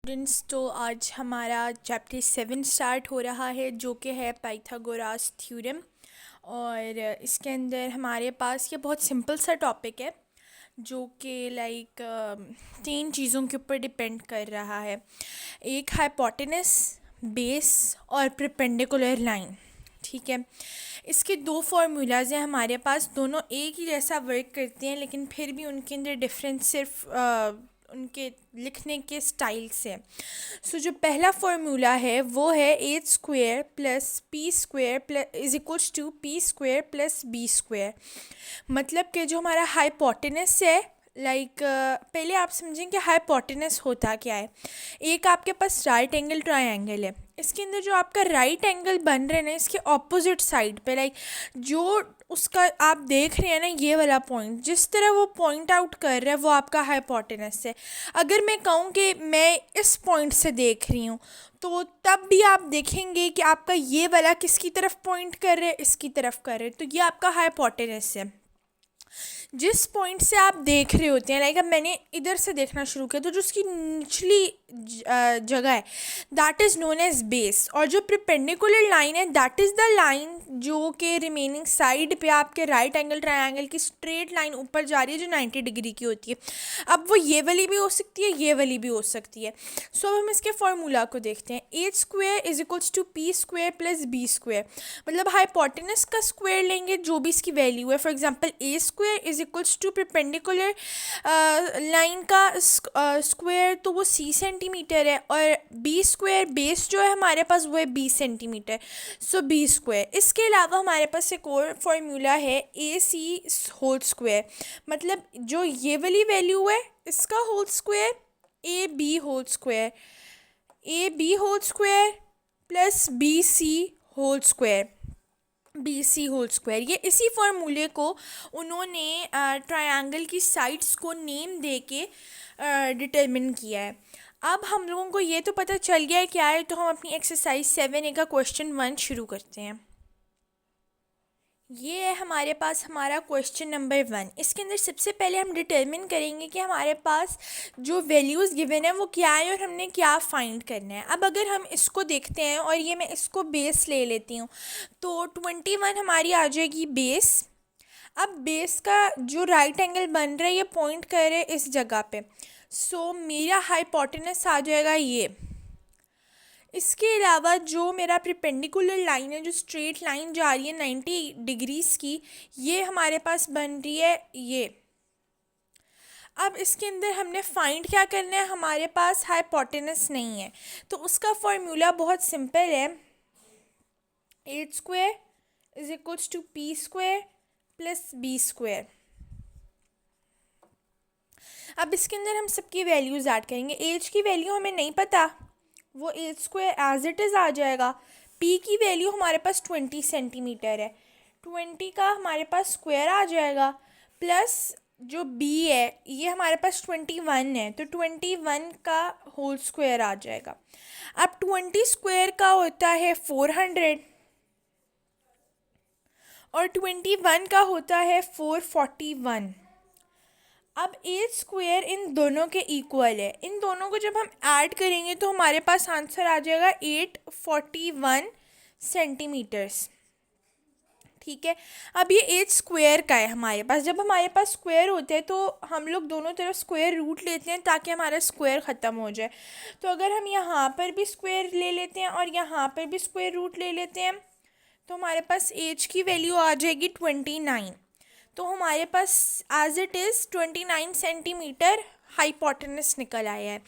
Students, तो आज हमारा चैप्टर 7 स्टार्ट हो रहा है जो कि है पाइथागोरस थ्योरम। और इसके अंदर हमारे पास ये बहुत सिंपल सा टॉपिक है जो कि लाइक 3 चीज़ों के ऊपर डिपेंड कर रहा है। एक हाइपोटेनस, बेस और परपेंडिकुलर लाइन। ठीक है, इसके 2 फार्मूलाज हैं हमारे पास, दोनों एक ही जैसा वर्क करते हैं लेकिन फिर भी उनके अंदर डिफरेंस सिर्फ उनके लिखने के स्टाइल से। सो जो पहला फार्मूला है वो है H square plus P square plus is equals to P square plus B square. मतलब कि जो हमारा हाइपोटेनस है, पहले आप समझें कि हाइपोटेनस होता क्या है। एक आपके पास राइट एंगल ट्रायंगल है, इसके अंदर जो आपका राइट एंगल बन रहा है ना, इसके ऑपोजिट साइड पे जो उसका आप देख रहे हैं ना, ये वाला पॉइंट जिस तरह वो पॉइंट आउट कर रहा है वो आपका हाइपोटेनस है। अगर मैं कहूँ कि मैं इस पॉइंट से देख रही हूँ तो तब भी आप देखेंगे कि आपका ये वाला किसकी तरफ पॉइंट कर रहे हैं, इसकी तरफ कर रहे हैं, तो ये आपका हाइपोटेनस है। जिस पॉइंट से आप देख रहे होते हैं, अब मैंने इधर से देखना शुरू किया तो जो उसकी निचली जगह है that is known as base, और जो परपेंडिकुलर लाइन है दैट इज़ द लाइन जो कि रिमेनिंग साइड पे आपके राइट एंगल ट्रायंगल की स्ट्रेट लाइन ऊपर जा रही है जो 90 डिग्री की होती है। अब वो ये वाली भी हो सकती है, ये वाली भी हो सकती है। सो अब हम इसके फार्मूला को देखते हैं। H square is equals to P square plus B square. मतलब हाइपोटेनस का स्क्वायर लेंगे जो भी इसकी वैल्यू है। For example A square is equals to perpendicular line का स्क्वायर, तो वो सी सेंटीमीटर है, और बी स्क्वायर बेस जो है हमारे पास वो है 20 सेंटीमीटर। सो बी स्क्वायर। इसके अलावा हमारे पास एक और फार्मूला है ए सी होल स्क्वायर। मतलब जो ये वाली वैल्यू है इसका whole square, A B whole square, A B whole square plus B C whole square, B C whole square. ये इसी फार्मूले को उन्होंने ट्रायंगल की साइड्स को नेम दे के डिटरमिन किया है। अब हम लोगों को ये तो पता चल गया है क्या है, तो हम अपनी एक्सरसाइज 7A का क्वेश्चन 1 शुरू करते हैं। ये है हमारे पास हमारा क्वेश्चन नंबर 1। इसके अंदर सबसे पहले हम डिटरमिन करेंगे कि हमारे पास जो वैल्यूज़ गिवन है वो क्या है और हमने क्या फाइंड करना है। अब अगर हम इसको देखते हैं और ये मैं इसको बेस ले लेती हूँ तो 21 हमारी आ जाएगी बेस। अब बेस का जो राइट एंगल बन रहा है ये पॉइंट कर रहे इस जगह पे, सो मेरा हाइपोटेनस आ जाएगा ये। इसके अलावा जो मेरा परपेंडिकुलर लाइन है, जो स्ट्रेट लाइन जा रही है 90 डिग्रीज़ की, ये हमारे पास बन रही है ये। अब इसके अंदर हमने फाइंड क्या करना है, हमारे पास हाइपोटेनस नहीं है तो उसका फॉर्मूला बहुत सिंपल है। H square is equals to P square plus B square. अब इसके अंदर हम सबकी वैल्यूज़ ऐड करेंगे। एच की वैल्यू हमें नहीं पता, वो H square as it is आ जाएगा। पी की वैल्यू हमारे पास 20 सेंटीमीटर है, 20 का हमारे पास स्क्वायर आ जाएगा, प्लस जो बी है ये हमारे पास 21 है तो 21 का होल स्क्वायर आ जाएगा। अब 20 स्क्वायर का होता है 400 और 21 का होता है 441। अब एच स्क्वायर इन दोनों के इक्वल है, इन दोनों को जब हम ऐड करेंगे तो हमारे पास आंसर आ जाएगा 841 सेंटीमीटर्स। ठीक है, अब ये एच स्क्वायर का है हमारे पास। जब हमारे पास स्क्वायर होते हैं तो हम लोग दोनों तरफ स्क्वायर रूट लेते हैं ताकि हमारा स्क्वायर ख़त्म हो जाए। तो अगर हम यहाँ पर भी स्क्वायर ले लेते हैं और यहाँ पर भी स्क्वायर रूट ले लेते हैं तो हमारे पास एच की वैल्यू आ जाएगी 29। तो हमारे पास as it is 29 centimetre hypotenuse निकल आया है।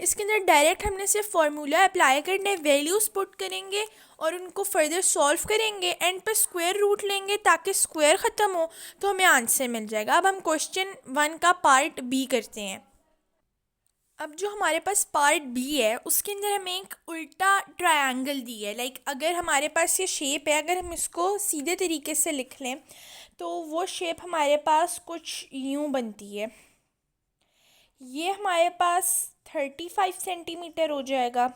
इसके अंदर डायरेक्ट हमने सिर्फ फार्मूला अप्लाई करना है, वैल्यूज़ पुट करेंगे और उनको फर्दर सॉल्व करेंगे, एंड पे स्क्वायर रूट लेंगे ताकि स्क्वायर ख़त्म हो तो हमें आंसर मिल जाएगा। अब हम क्वेश्चन 1 का पार्ट बी करते हैं। अब जो हमारे पास पार्ट बी है उसके अंदर हमें एक उल्टा ट्रायंगल दी है। अगर हमारे पास ये शेप है, अगर हम इसको सीधे तरीके से लिख लें तो वो शेप हमारे पास कुछ यूँ बनती है। ये हमारे पास 35 सेंटीमीटर हो जाएगा,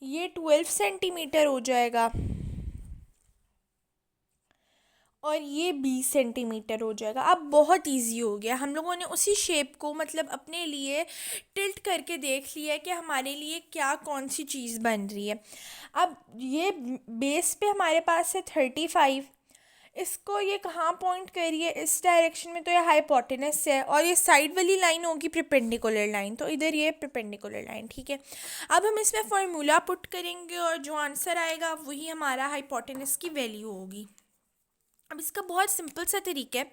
ये 12 सेंटीमीटर हो जाएगा, और ये 20 सेंटीमीटर हो जाएगा। अब बहुत इजी हो गया, हम लोगों ने उसी शेप को मतलब अपने लिए टिल्ट करके देख लिया है कि हमारे लिए क्या कौन सी चीज़ बन रही है। अब ये बेस पे हमारे पास है 35, इसको ये कहाँ पॉइंट करिए, इस डायरेक्शन में, तो ये हाइपोटेनस है और ये साइड वाली लाइन होगी प्रिपेंडिकुलर लाइन, तो इधर ये प्रिपेंडिकुलर लाइन, ठीक है। अब हम इसमें फार्मूला पुट करेंगे और जो आंसर आएगा वही हमारा हाइपोटेनस की वैल्यू होगी। अब इसका बहुत सिंपल सा तरीका है,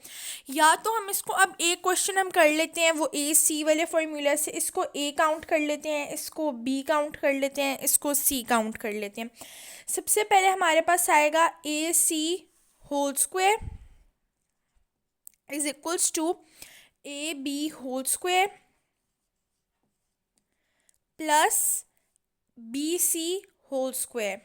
या तो हम इसको, अब एक क्वेश्चन हम कर लेते हैं वो ए सी वाले फार्मूला से, इसको ए काउंट कर लेते हैं, इसको बी काउंट कर लेते हैं, इसको सी काउंट कर लेते हैं। सबसे पहले हमारे पास आएगा A C whole square is equals to A B whole square plus B C whole square.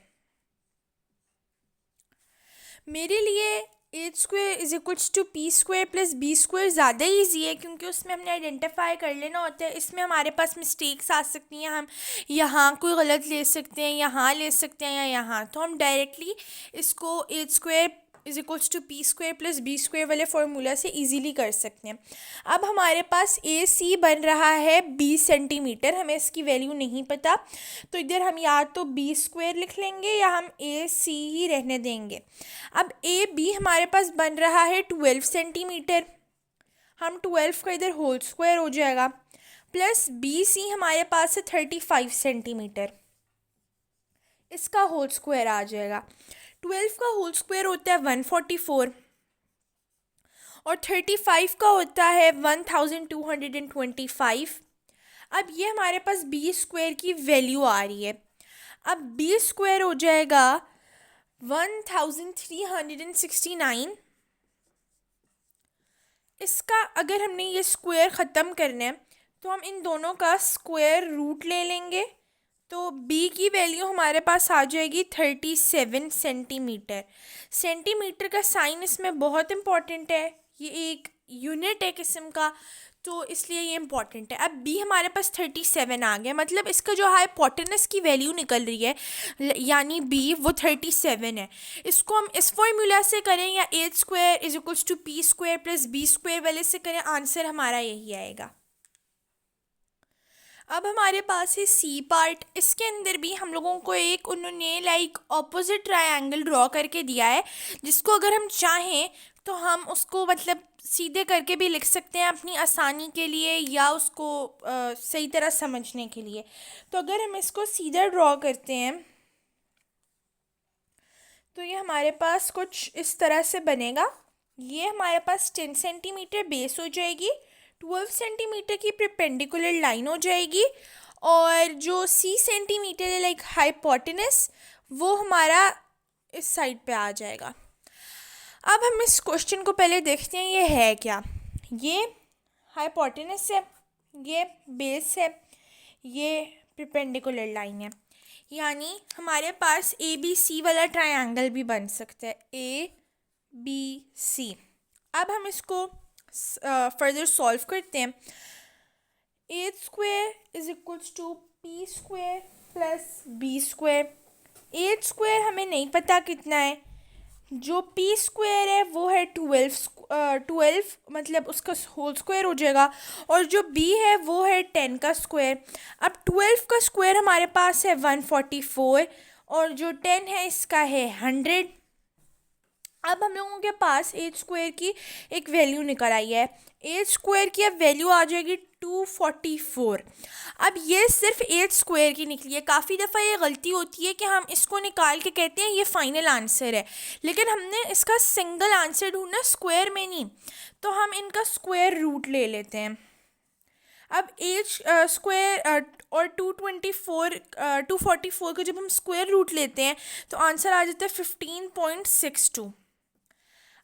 मेरे लिए A square is equals to P square plus B square ज़्यादा ईजी है, क्योंकि उसमें हमने आइडेंटिफाई कर लेना होता है। इसमें हमारे पास मिस्टेक्स आ सकती हैं, हम यहाँ कोई गलत ले सकते हैं, यहाँ ले सकते हैं या यहाँ, तो हम डायरेक्टली इसको A square is equals to P square plus B square वाले फार्मूला से इजीली कर सकते हैं। अब हमारे पास ए सी बन रहा है 20 सेंटीमीटर, हमें इसकी वैल्यू नहीं पता, तो इधर हम या तो बी स्क्वायर लिख लेंगे या हम ए सी ही रहने देंगे। अब ए बी हमारे पास बन रहा है 12 सेंटीमीटर, हम 12 का इधर होल स्क्वायर हो जाएगा, प्लस बी सी हमारे पास है 35 सेंटीमीटर, इसका होल स्क्वायर आ जाएगा। 12 का होल स्क्वायर होता है 144 और 35 का होता है 1225। अब ये हमारे पास बी स्क्वायर की वैल्यू आ रही है। अब बी स्क्वायर हो जाएगा 1369। इसका अगर हमने ये स्क्वायर ख़त्म करना है तो हम इन दोनों का स्क्वायर रूट ले लेंगे, तो b की वैल्यू हमारे पास आ जाएगी 37 सेंटीमीटर। सेंटीमीटर का साइन इसमें बहुत इम्पॉर्टेंट है, ये एक यूनिट है किस्म का, तो इसलिए ये इम्पॉर्टेंट है। अब b हमारे पास 37 आ गया, मतलब इसका जो हाइपोटेनस की वैल्यू निकल रही है यानी b वो 37 है। इसको हम इस फॉर्मूला से करें या A square is equals to P square plus B square वाले से करें, आंसर हमारा यही आएगा। अब हमारे पास है सी पार्ट, इसके अंदर भी हम लोगों को एक उन्होंने लाइक ऑपोजिट ट्रायंगल ड्रॉ करके दिया है, जिसको अगर हम चाहें तो हम उसको मतलब सीधे करके भी लिख सकते हैं अपनी आसानी के लिए या उसको सही तरह समझने के लिए। तो अगर हम इसको सीधा ड्रॉ करते हैं तो ये हमारे पास कुछ इस तरह से बनेगा। ये हमारे पास 10 सेंटीमीटर बेस हो जाएगी, 12 सेंटीमीटर की परपेंडिकुलर लाइन हो जाएगी, और जो सी सेंटीमीटर है लाइक हाइपोटेनस वो हमारा इस साइड पे आ जाएगा। अब हम इस क्वेश्चन को पहले देखते हैं ये है क्या। ये हाइपोटेनस है, ये बेस है, ये परपेंडिकुलर लाइन है, यानी हमारे पास ए बी सी वाला ट्रायंगल भी बन सकता है, ए बी सी। अब हम इसको फर्दर सॉल्व करते हैं। A square is equals to P square plus B square. A square हमें नहीं पता कितना है, जो पी स्क्वायर है वो है 12 मतलब उसका होल स्क्वायर हो जाएगा, और जो बी है वो है 10 का स्क्वायर। अब 12 का स्क्वायर हमारे पास है 144 और जो 10 है इसका है 100। अब हम लोगों के पास ए स्क्वायर की एक वैल्यू निकल आई है, ए स्क्वायर की अब वैल्यू आ जाएगी 244। अब ये सिर्फ ए स्क्वायर की निकली है। काफ़ी दफ़ा ये गलती होती है कि हम इसको निकाल के कहते हैं ये फाइनल आंसर है, लेकिन हमने इसका सिंगल आंसर ढूंढना, स्क्वायर में नहीं, तो हम इनका स्क्वायर रूट ले लेते हैं। अब ए स्क्वायर और 244 का जब हम स्क्वायर रूट लेते हैं तो आंसर आ जाता है 15.62।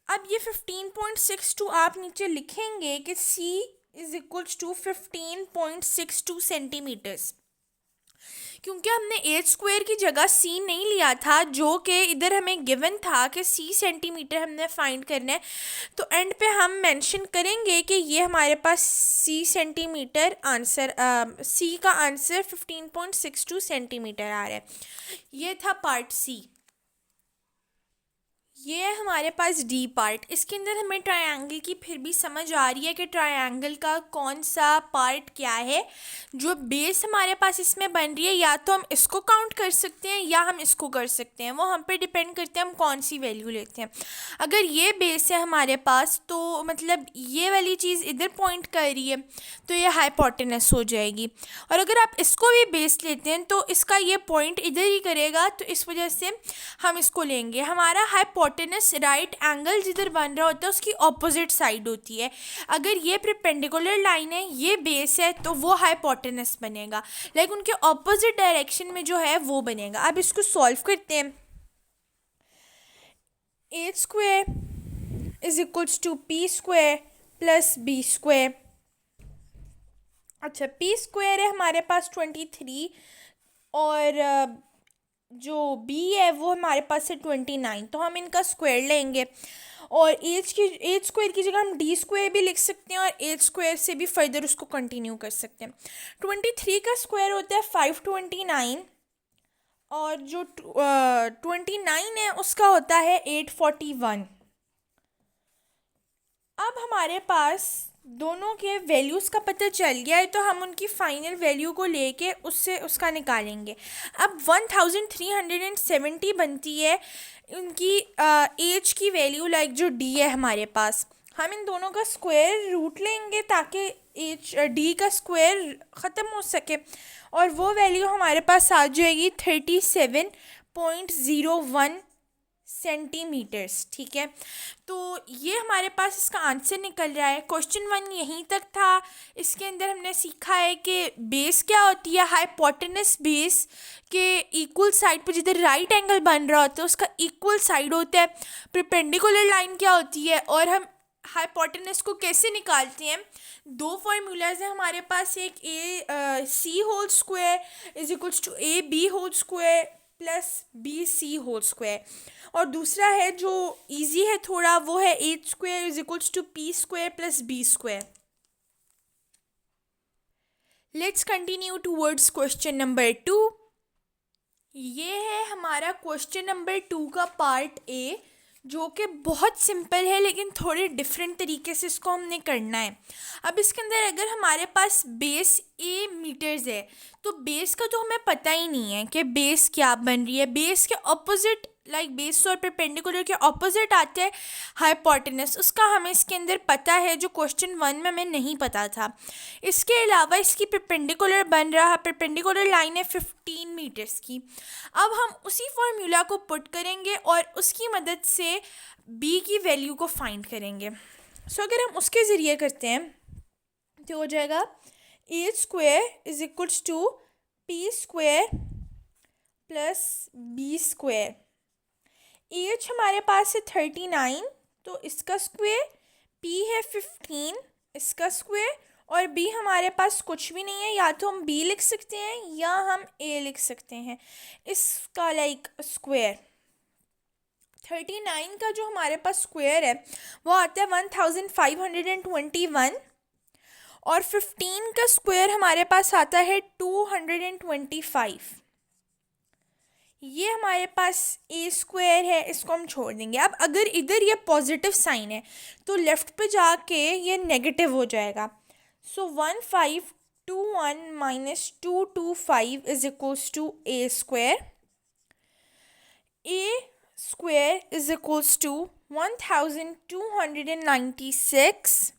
अब ये 15.62 आप नीचे लिखेंगे कि c is equals to 15.62 centimetres, क्योंकि हमने ए स्क्वायर की जगह c नहीं लिया था, जो कि इधर हमें गिवन था कि c सेंटीमीटर हमने फाइंड करना है, तो एंड पे हम मेंशन करेंगे कि ये हमारे पास c सेंटीमीटर आंसर c का आंसर 15.62 सेंटीमीटर आ रहा है। ये था पार्ट सी। ये है हमारे पास डी पार्ट। इसके अंदर हमें ट्रायंगल की फिर भी समझ आ रही है कि ट्रायंगल का कौन सा पार्ट क्या है। जो बेस हमारे पास इसमें बन रही है, या तो हम इसको काउंट कर सकते हैं या हम इसको कर सकते हैं, वो हम पे डिपेंड करते हैं हम कौन सी वैल्यू लेते हैं। अगर ये बेस है हमारे पास तो मतलब ये वाली चीज़ इधर पॉइंट कर रही है तो ये हाइपोटेनस हो जाएगी। और अगर आप इसको भी बेस लेते हैं तो इसका ये पॉइंट इधर ही करेगा, तो इस वजह से हम इसको लेंगे। हमारा हाइपोटेनस राइट एंगल जिधर बन रहा होता है उसकी ऑपोजिट साइड होती है। अगर ये परपेंडिकुलर लाइन है, ये बेस है, तो वो हाइपोटेनस बनेगा, लाइक उनके ऑपोजिट डायरेक्शन में जो है वो बनेगा। अब इसको सॉल्व करते हैं। A square is equals to P square plus B square. अच्छा, पी स्क्वायर है हमारे पास 23 और जो बी है वो हमारे पास है 29, तो हम इनका स्क्वायर लेंगे। और एच स्क्वायर की जगह हम डी स्क्वायर भी लिख सकते हैं और एच स्क्वायर से भी फर्दर उसको कंटिन्यू कर सकते हैं। 23 का स्क्वायर होता है 529 और जो 29 है उसका होता है 841। अब हमारे पास दोनों के वैल्यूज़ का पता चल गया है, तो हम उनकी फाइनल वैल्यू को लेके उससे उसका निकालेंगे। अब 1370 बनती है उनकी एज की वैल्यू, लाइक जो डी है हमारे पास। हम इन दोनों का स्क्वायर रूट लेंगे ताकि एच डी का स्क्वायर ख़त्म हो सके, और वो वैल्यू हमारे पास आ जाएगी 37.01 सेंटीमीटर्स। ठीक है, तो ये हमारे पास इसका आंसर निकल रहा है। क्वेश्चन 1 यहीं तक था। इसके अंदर हमने सीखा है कि बेस क्या होती है, हाइपोटेनस बेस के इक्वल साइड पर जिधर राइट एंगल बन रहा होता है उसका इक्वल साइड होता है। परपेंडिकुलर लाइन क्या होती है और हम हाइपोटेनस को कैसे निकालते हैं। दो फार्मूलाज हैं हमारे पास, एक A C whole square is equals to A B whole square plus B C whole square, और दूसरा है जो इजी है थोड़ा, वो है H square is equals to P square plus B square. Let's continue towards question number 2। ये है हमारा क्वेश्चन नंबर 2 का पार्ट ए, जो कि बहुत सिंपल है लेकिन थोड़े डिफरेंट तरीके से इसको हमने करना है। अब इसके अंदर अगर हमारे पास बेस ए मीटर्स है तो बेस का तो हमें पता ही नहीं है कि बेस क्या बन रही है। बेस के ऑपोजिट, लाइक बेस और परपेंडिकुलर के ऑपोजिट आते हैं हाइपोटेनस, उसका हमें इसके अंदर पता है जो क्वेश्चन 1 में हमें नहीं पता था। इसके अलावा इसकी परपेंडिकुलर बन रहा है, परपेंडिकुलर लाइन है 15 मीटर्स की। अब हम उसी फॉर्मूला को पुट करेंगे और उसकी मदद से बी की वैल्यू को फाइंड करेंगे। सो अगर हम उसके ज़रिए करते हैं तो हो जाएगा A square is equals to P square plus B square. H हमारे पास है 39, तो इसका स्क्वायर, पी है 15 इसका स्क्वायर, और बी हमारे पास कुछ भी नहीं है, या तो हम बी लिख सकते हैं या हम ए लिख सकते हैं इसका लाइक स्क्वायर। 39 का जो हमारे पास स्क्वायर है वो आता है 1521, और 15 का स्क्वायर हमारे पास आता है 225। ये हमारे पास ए स्क्वायर है, इसको हम छोड़ देंगे। अब अगर इधर ये पॉजिटिव साइन है तो लेफ़्ट पे जाके ये नेगेटिव हो जाएगा। So 1521 minus 225 is equals to A square. A square is equals to 1296।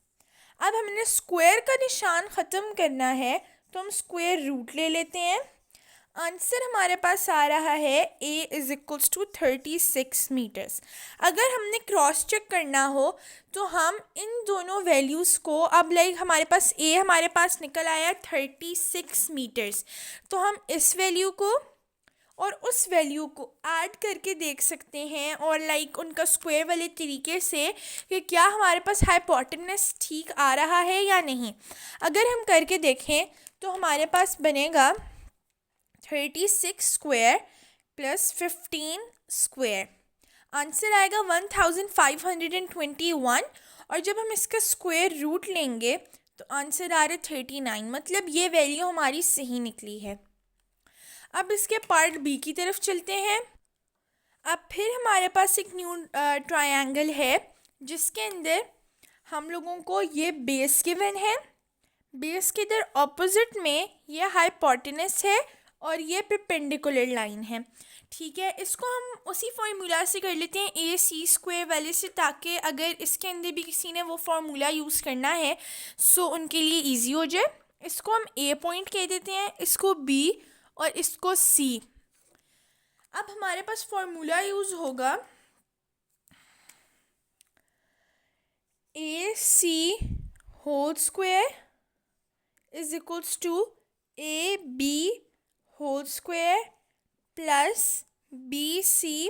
अब हमने स्क्वायर का निशान ख़त्म करना है तो हम स्क्वायर रूट ले लेते हैं। आंसर हमारे पास आ रहा है ए इज इक्वल्स टू 36 मीटर्स। अगर हमने क्रॉस चेक करना हो तो हम इन दोनों वैल्यूज़ को, अब लाइक हमारे पास ए हमारे पास निकल आया 36 मीटर्स, तो हम इस वैल्यू को और उस वैल्यू को ऐड करके देख सकते हैं और लाइक उनका स्क्वायर वाले तरीके से कि क्या हमारे पास हाइपोटेनस ठीक आ रहा है या नहीं। अगर हम करके देखें तो हमारे पास बनेगा 36 स्क्वायर प्लस 15 स्क्वायर, आंसर आएगा 1521, और जब हम इसका स्क्वायर रूट लेंगे तो आंसर आ रहा है 39, मतलब ये वैल्यू हमारी सही निकली है। अब इसके पार्ट बी की तरफ चलते हैं। अब फिर हमारे पास एक न्यू ट्रायंगल है जिसके अंदर हम लोगों को ये बेस गिवन है, बेस के इधर ऑपोजिट में ये हाइपोटेनस है और ये परपेंडिकुलर लाइन है। ठीक है, इसको हम उसी फॉर्मूला से कर लेते हैं ए सी स्क्वायर वाले से, ताकि अगर इसके अंदर भी किसी ने वो फार्मूला यूज़ करना है सो उनके लिए इजी हो जाए। इसको हम ए पॉइंट कह देते हैं, इसको बी और इसको सी। अब हमारे पास फार्मूला यूज़ होगा A C whole square is equals to A B whole square plus B C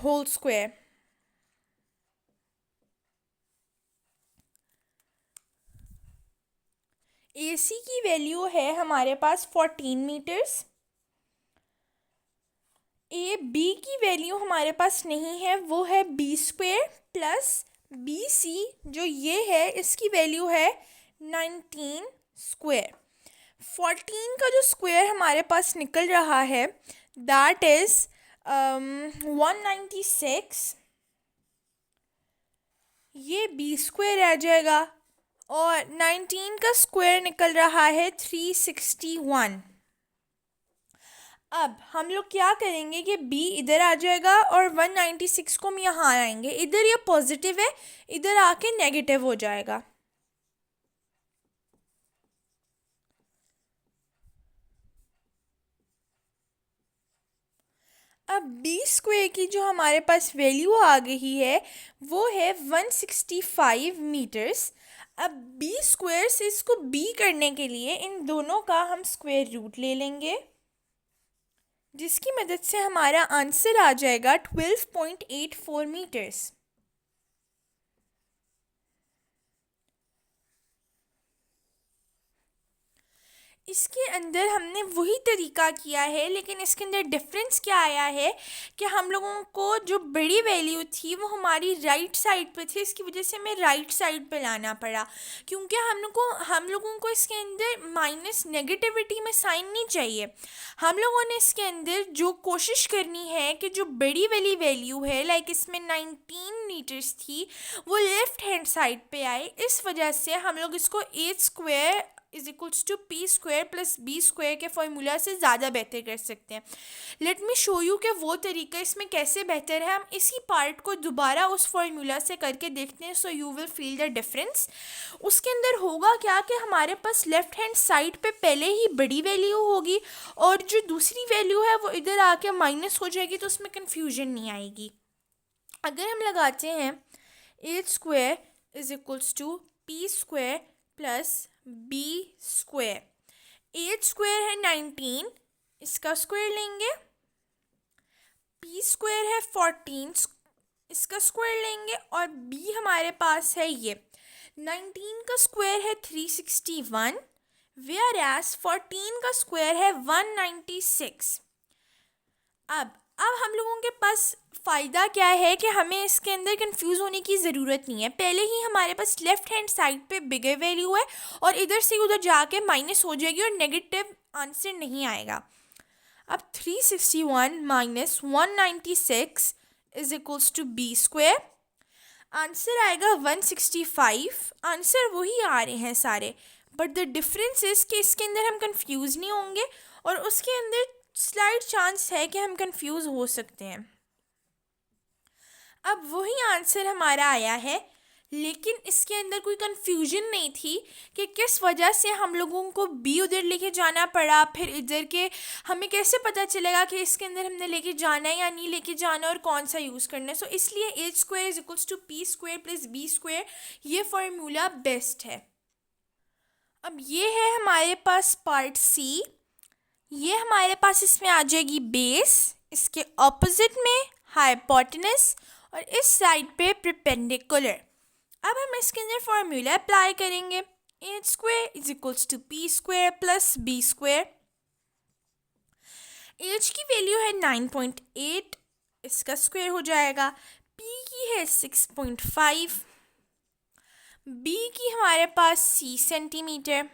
whole square. A C की वैल्यू है हमारे पास 14 मीटर्स, ए बी की वैल्यू हमारे पास नहीं है, वो है B square plus B C जो ये है इसकी वैल्यू है 19 स्क्वायर। 14 का जो स्क्वायर हमारे पास निकल रहा है दैट इज़ 196, ये बी स्क्वायर आ जाएगा, और 19 का स्क्वायर निकल रहा है 361। अब हम लोग क्या करेंगे कि b इधर आ जाएगा और 196 को हम यहाँ आएंगे, इधर ये पॉजिटिव है, इधर आके नेगेटिव हो जाएगा। अब बी स्क्वायर की जो हमारे पास वैल्यू आ गई है वो है 165 मीटर्स। अब बी स्क्वायर से इसको बी करने के लिए इन दोनों का हम स्क्वायर रूट ले लेंगे, जिसकी मदद से हमारा आंसर आ जाएगा 12.84 मीटर्स। इसके अंदर हमने वही तरीका किया है, लेकिन इसके अंदर डिफरेंस क्या आया है कि हम लोगों को जो बड़ी वैल्यू थी वो हमारी राइट साइड पे थी, इसकी वजह से हमें राइट साइड पे लाना पड़ा, क्योंकि हम लोगों को इसके अंदर माइनस नेगेटिविटी में साइन नहीं चाहिए। हम लोगों ने इसके अंदर जो कोशिश करनी है कि जो बड़ी वाली वैल्यू है लाइक इसमें 19 मीटर्स थी वो लेफ्ट हैंड साइड पे आए, इस वजह से हम लोग इसको A square is equals to P square plus B square के फॉर्मूला से ज़्यादा बेहतर कर सकते हैं। लेट मी शो यू कि वो तरीका इसमें कैसे बेहतर है। हम इसी पार्ट को दोबारा उस फॉर्मूला से करके देखते हैं, so you will feel the difference. उसके अंदर होगा क्या कि हमारे पास लेफ्ट हैंड साइड पे पहले ही बड़ी वैल्यू होगी और जो दूसरी वैल्यू है वो इधर आके माइनस हो जाएगी, तो उसमें कन्फ्यूजन नहीं आएगी। अगर हम लगाते हैं A square is equals to P square plus B square, A square है 19, इसका स्क्वायर लेंगे, पी स्क्वायर है 14, इसका स्क्वायर लेंगे, और बी हमारे पास है ये 19 का स्क्वायर है 361, वेयर एज 14 का स्क्वायर है 196। अब हम लोगों के पास फ़ायदा क्या है कि हमें इसके अंदर कंफ्यूज होने की ज़रूरत नहीं है, पहले ही हमारे पास लेफ़्ट हैंड साइड पे बिगर वैल्यू है और इधर से उधर जाके माइनस हो जाएगी और नेगेटिव आंसर नहीं आएगा। अब 361 minus 196 is equals to B square, answer आएगा 165। आंसर वही आ रहे हैं सारे, बट द डिफरेंस इज़ कि इसके अंदर हम कंफ्यूज नहीं होंगे और उसके अंदर स्लाइड चांस है कि हम कंफ्यूज हो सकते हैं। अब वही आंसर हमारा आया है, लेकिन इसके अंदर कोई कंफ्यूजन नहीं थी कि किस वजह से हम लोगों को बी उधर लेके जाना पड़ा, फिर इधर के हमें कैसे पता चलेगा कि इसके अंदर हमने लेके जाना है या नहीं लेके जाना और कौन सा यूज़ करना है। सो इसलिए A square is equals to P square plus B square, ये फार्मूला बेस्ट है। अब ये है हमारे पास पार्ट सी, ये हमारे पास इसमें आ जाएगी बेस, इसके ऑपोजिट में हाइपोटेनस और इस साइड पे परपेंडिकुलर। अब हम इसके अंदर फॉर्मूला अप्लाई करेंगे, A square is equals to P square plus B square. H की वैल्यू है 9.8, इसका स्क्वायर हो जाएगा, पी की है 6.5, बी की हमारे पास 6 सेंटीमीटर,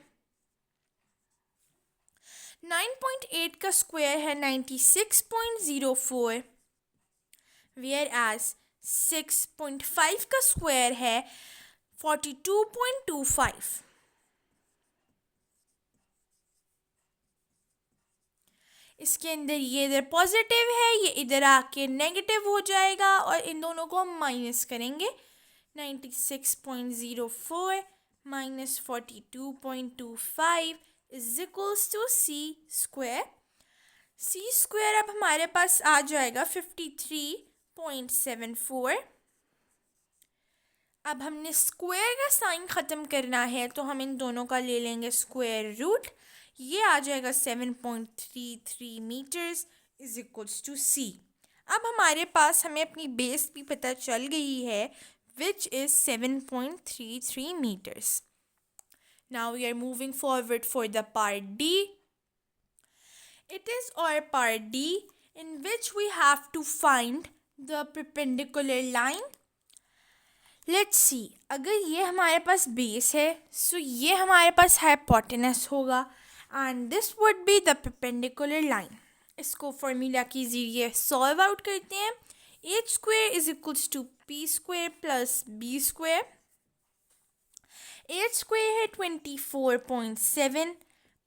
9.8 का स्क्वायर है 96.04, वेयर एज 6.5 का स्क्वायर है 42.25। इसके अंदर ये इधर पॉजिटिव है, ये इधर आके नेगेटिव हो जाएगा और इन दोनों को हम माइनस करेंगे। 96.04 minus 42.25 is equals to C square. C square अब हमारे पास आ जाएगा 53.74। अब हमने स्क्वायर का साइन ख़त्म करना है तो हम इन दोनों का ले लेंगे स्क्वायर रूट। ये आ जाएगा 7.33 मीटर्स इज इक्वल्स टू सी। अब हमारे पास हमें अपनी बेस भी पता चल गई है which is 7.33 metres. Now we are moving forward for the part D. It is our part D in which we have to find the perpendicular line. Let's see, अगर ये हमारे पास बेस है so ये हमारे पास हाइपोटेनस होगा and this would be the perpendicular line. इसको formula के ज़रिए सॉल्व आउट करते हैं। h square is equals to p square plus b square. h square है 24.7,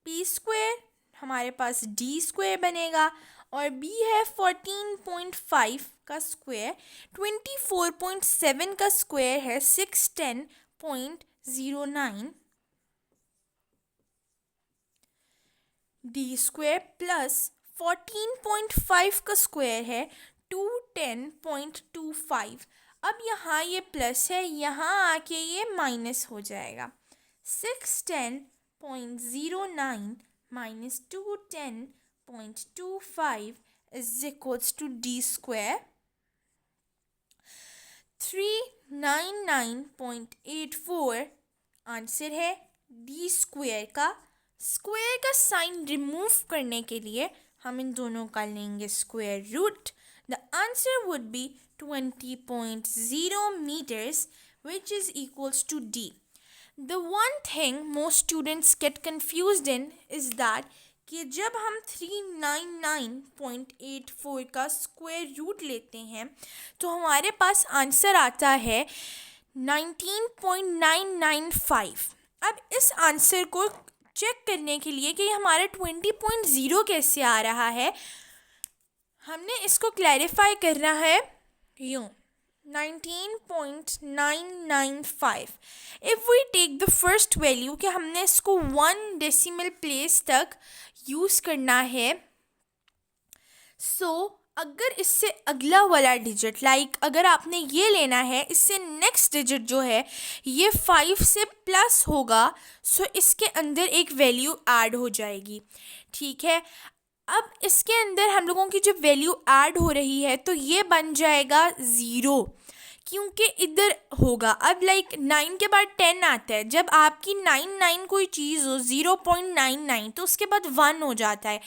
p square हमारे पास d स्क्वायर बनेगा और b है 14.5 का स्क्वायर। 24.7 का स्क्वायर है 610.09 d स्क्वायर प्लस 14.5 का स्क्वायर है 210.25। अब यहाँ ये प्लस है, यहाँ आके ये माइनस हो जाएगा। 610.09 minus 210.25 is equals to d square 399.84 answer है d स्क्वायर का। स्क्वायर का साइन रिमूव करने के लिए हम इन दोनों का लेंगे square root. The answer would be 20.0 meters which is equals to d. The one thing most students get confused in is that कि जब हम 399.84 का स्क्वायर रूट लेते हैं तो हमारे पास आंसर आता है 19.995। अब इस आंसर को चेक करने के लिए कि हमारा 20.0 कैसे आ रहा है, हमने इसको क्लैरिफाई करना है यूँ 19.995। If we take the first value कि हमने इसको 1 डेसिमल प्लेस तक यूज़ करना है, सो अगर इससे अगला वाला डिजिट अगर आपने ये लेना है, इससे नेक्स्ट डिजिट जो है ये 5 से प्लस होगा, सो इसके अंदर एक वैल्यू ऐड हो जाएगी। ठीक है, अब इसके अंदर हम लोगों की जो वैल्यू ऐड हो रही है तो ये बन जाएगा 0 क्योंकि इधर होगा। अब 9 के बाद 10 आता है, जब आपकी 99 कोई चीज़ हो 0.99 तो उसके बाद 1 हो जाता है।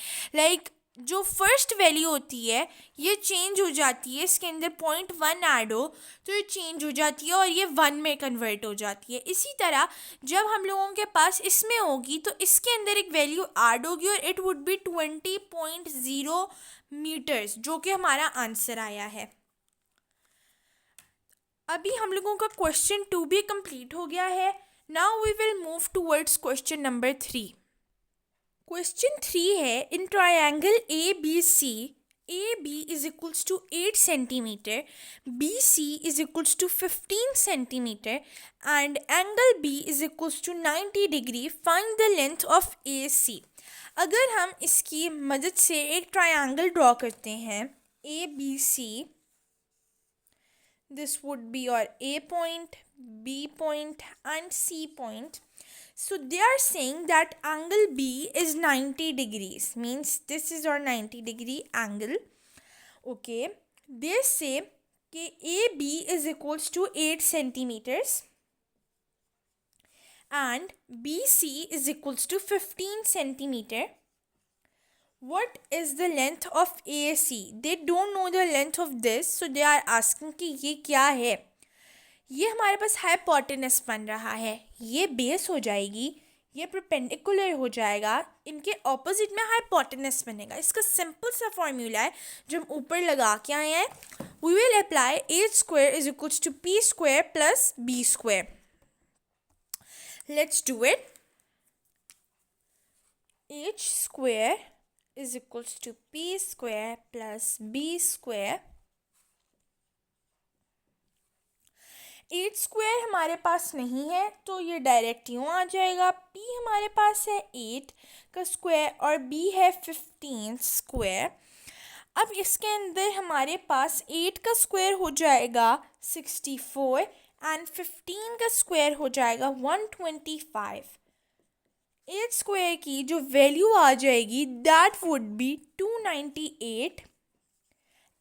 जो फर्स्ट वैल्यू होती है ये चेंज हो जाती है, इसके अंदर 0.1 ऐड हो तो ये चेंज हो जाती है और ये 1 में कन्वर्ट हो जाती है। इसी तरह जब हम लोगों के पास इसमें होगी तो इसके अंदर एक वैल्यू ऐड होगी और इट वुड बी 20.0 मीटर्स, जो कि हमारा आंसर आया है। अभी हम लोगों का क्वेश्चन 2 भी कंप्लीट हो गया है। Now we will move towards question number 3। Question 3 है, in triangle A B C, A B is equals to 8 centimetre, B C is equals to 15 centimetre and angle B is equals to 90 degree, find the length of A C. अगर हम इसकी मदद से एक triangle draw करते हैं A B C, this would be your A point, B point and C point. So they are saying that angle B is 90 degrees, means this is our 90 degree angle. Okay, they say कि AB is equals to 8 centimeters and BC is equals to 15 centimeter. What is the length of AC? They don't know the length of this, so they are asking कि ये क्या है। ये हमारे पास hypotenuse बन रहा है, ये बेस हो जाएगी, ये परपेंडिकुलर हो जाएगा, इनके ऑपोजिट में हाइपोटेनस बनेगा। इसका सिंपल सा फॉर्मूला है जो हम ऊपर लगा के आए हैं, we will apply H square is equals to P square plus B square. Let's do it. H square is equals to P square plus B square. H square हमारे पास नहीं है तो ये डायरेक्ट यूँ आ जाएगा। p हमारे पास है 8 का स्क्वायर और b है 15 स्क्वायर। अब इसके अंदर हमारे पास 8 का स्क्वायर हो जाएगा 64 एंड 15 का स्क्वायर हो जाएगा 125। 8 स्क्वायर की जो वैल्यू आ जाएगी दैट वुड बी 298।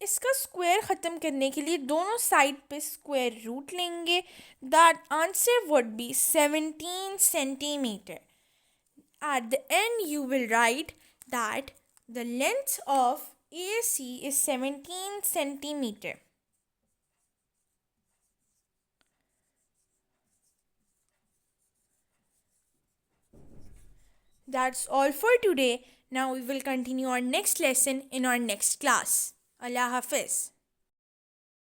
इसका स्क्वायर ख़त्म करने के लिए दोनों साइड पे स्क्वायर रूट लेंगे। That answer would B 17 centimetre. At the end you will write that the length of AC is 17 centimeter. That's all for today. Now we will continue our next lesson in our next class. Allah Hafiz.